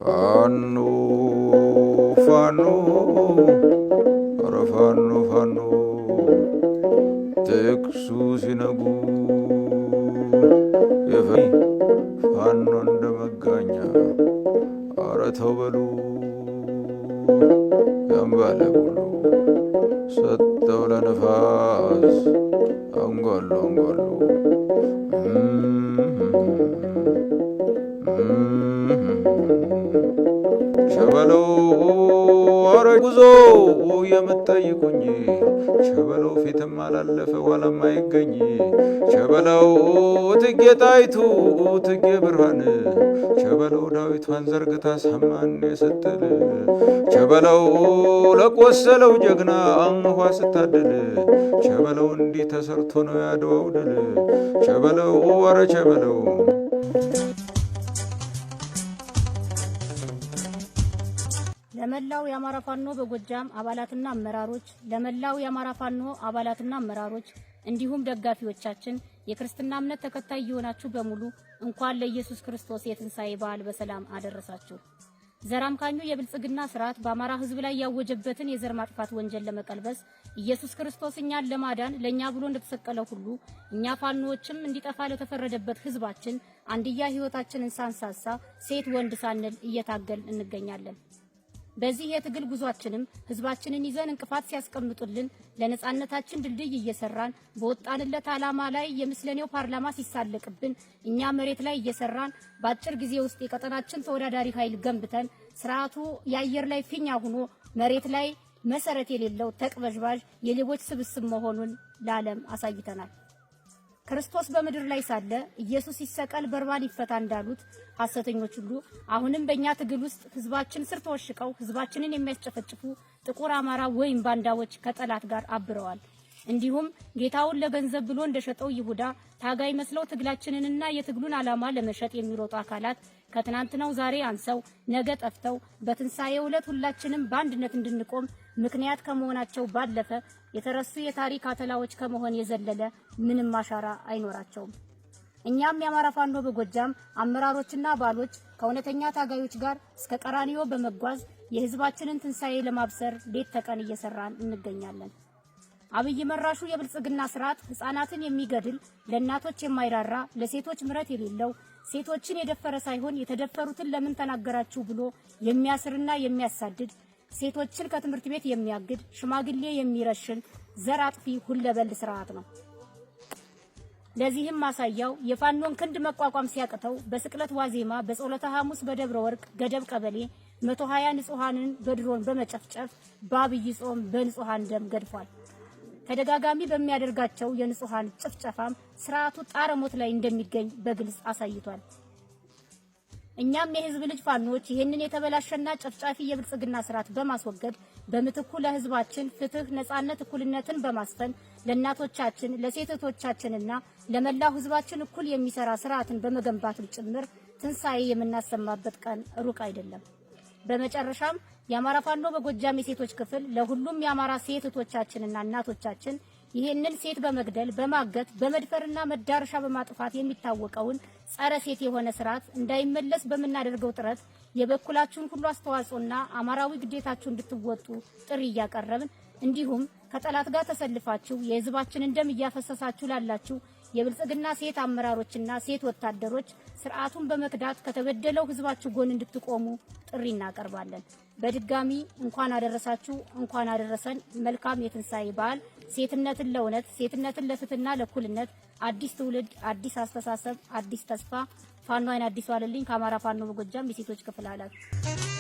ፋኖ ፋኖ ኧረ ፋኖ ፋኖ ጥቅሱ ሲነጉ ፋኖ እንደ መጋኛ ኧረ ተው በሉ ያምባለ ሁሉ ሰጠው ለነፋስ አንጓሉ አንጓሉ ሸበለው ኧረ ጉዞ የምትጠይቁኝ ሸበለው ፊትም አላለፈ ኋላም አይገኝ ሸበለው እቴጌ ጣይቱ እቴጌ ብርሃን ሸበለው ዳዊቷን ዘርግታ ሰማን ስትል ሸበለው ለቆሰለው ጀግና አንኳ ስታድል ሸበለው እንዲህ ተሰርቶ ነው ያድዋው ድል ሸበለው ኧረ ሸበለው ለመላው የአማራ ፋኖ በጎጃም አባላትና አመራሮች ለመላው የአማራ ፋኖ አባላትና አመራሮች እንዲሁም ደጋፊዎቻችን የክርስትና እምነት ተከታይ የሆናችሁ በሙሉ እንኳን ለኢየሱስ ክርስቶስ የትንሳኤ በዓል በሰላም አደረሳችሁ። ዘራምካኙ የብልጽግና ስርዓት በአማራ ሕዝብ ላይ ያወጀበትን የዘር ማጥፋት ወንጀል ለመቀልበስ ኢየሱስ ክርስቶስ እኛን ለማዳን ለኛ ብሎ እንደተሰቀለው ሁሉ እኛ ፋኖዎችም እንዲጠፋ ለተፈረደበት ሕዝባችን አንድያ ሕይወታችንን ሳንሳሳ ሴት ወንድ ሳንል እየታገል እንገኛለን። በዚህ የትግል ጉዟችንም ህዝባችንን ይዘን እንቅፋት ሲያስቀምጡልን ለነጻነታችን ድልድይ እየሰራን በወጣንለት ዓላማ ላይ የምስለኔው ፓርላማ ሲሳለቅብን እኛ መሬት ላይ እየሰራን በአጭር ጊዜ ውስጥ የቀጠናችን ተወዳዳሪ ኃይል ገንብተን ስርዓቱ የአየር ላይ ፊኛ ሆኖ መሬት ላይ መሰረት የሌለው ተቅበዥባዥ የሌቦች ስብስብ መሆኑን ለዓለም አሳይተናል። ክርስቶስ በምድር ላይ ሳለ ኢየሱስ ይሰቀል በርባን ይፈታ እንዳሉት ሐሰተኞች ሁሉ አሁንም በእኛ ትግል ውስጥ ህዝባችን ስር ተወሽቀው ህዝባችንን የሚያስጨፈጭፉ ጥቁር አማራ ወይም ባንዳዎች ከጠላት ጋር አብረዋል። እንዲሁም ጌታውን ለገንዘብ ብሎ እንደሸጠው ይሁዳ ታጋይ መስለው ትግላችንንና የትግሉን ዓላማ ለመሸጥ የሚሮጡ አካላት ከትናንትናው ዛሬ አንሰው ነገ ጠፍተው በትንሳኤው ዕለት ሁላችንም በአንድነት እንድንቆም ምክንያት ከመሆናቸው ባለፈ የተረሱ የታሪክ አተላዎች ከመሆን የዘለለ ምንም አሻራ አይኖራቸውም። እኛም የአማራ ፋኖ በጎጃም አመራሮችና አባሎች ከእውነተኛ ታጋዮች ጋር እስከ ቀራኒዮ በመጓዝ የህዝባችንን ትንሳኤ ለማብሰር ሌት ተቀን እየሰራን እንገኛለን። አብይ መራሹ የብልጽግና ስርዓት ህፃናትን የሚገድል ለእናቶች የማይራራ ለሴቶች ምረት የሌለው ሴቶችን የደፈረ ሳይሆን የተደፈሩትን ለምን ተናገራችሁ ብሎ የሚያስርና የሚያሳድድ ሴቶችን ከትምህርት ቤት የሚያግድ ሽማግሌ የሚረሽን ዘር አጥፊ ሁለበል ስርዓት ነው። ለዚህም ማሳያው የፋኖን ክንድ መቋቋም ሲያቅተው በስቅለት ዋዜማ በጸሎተ ሐሙስ በደብረ ወርቅ ገደብ ቀበሌ 120 ንጹሃንን በድሮን በመጨፍጨፍ በአብይ ጾም በንጹሃን ደም ገድፏል። ተደጋጋሚ በሚያደርጋቸው የንጹሃን ጭፍጨፋም ስርዓቱ ጣረሞት ላይ እንደሚገኝ በግልጽ አሳይቷል። እኛም የህዝብ ልጅ ፋኖች ይህንን የተበላሸና ጨፍጫፊ የብልጽግና ስርዓት በማስወገድ በምትኩ ለህዝባችን ፍትህ፣ ነጻነት፣ እኩልነትን በማስፈን ለእናቶቻችን ለሴቶቻችንና ለመላው ህዝባችን እኩል የሚሰራ ስርዓትን በመገንባት ጭምር ትንሳኤ የምናሰማበት ቀን ሩቅ አይደለም። በመጨረሻም የአማራ ፋኖ በጎጃም የሴቶች ክፍል ለሁሉም የአማራ ሴቶቻችንና እናቶቻችን ይሄንን ሴት በመግደል በማገት በመድፈርና መዳረሻ በማጥፋት የሚታወቀውን ጸረ ሴት የሆነ ስርዓት እንዳይመለስ በመናደርገው ጥረት የበኩላችሁን ሁሉ አስተዋጽኦና አማራዊ ግዴታችሁን እንድትወጡ ጥሪ እያቀረብን እንዲሁም ከጠላት ጋር ተሰልፋችሁ የህዝባችንን ደም እያፈሰሳችሁ ላላችሁ የብልጽግና ሴት አመራሮችና ሴት ወታደሮች ስርዓቱን በመክዳት ከተበደለው ህዝባችሁ ጎን እንድትቆሙ ጥሪ እናቀርባለን። በድጋሚ እንኳን አደረሳችሁ፣ እንኳን አደረሰን። መልካም የትንሳኤ በዓል። ሴትነትን ለእውነት፣ ሴትነትን ለፍትህና ለእኩልነት፣ አዲስ ትውልድ፣ አዲስ አስተሳሰብ፣ አዲስ ተስፋ። ፋኖ አይን አዲስ ዋለልኝ ከአማራ ፋኖ በጎጃም የሴቶች ክፍል ኃላፊ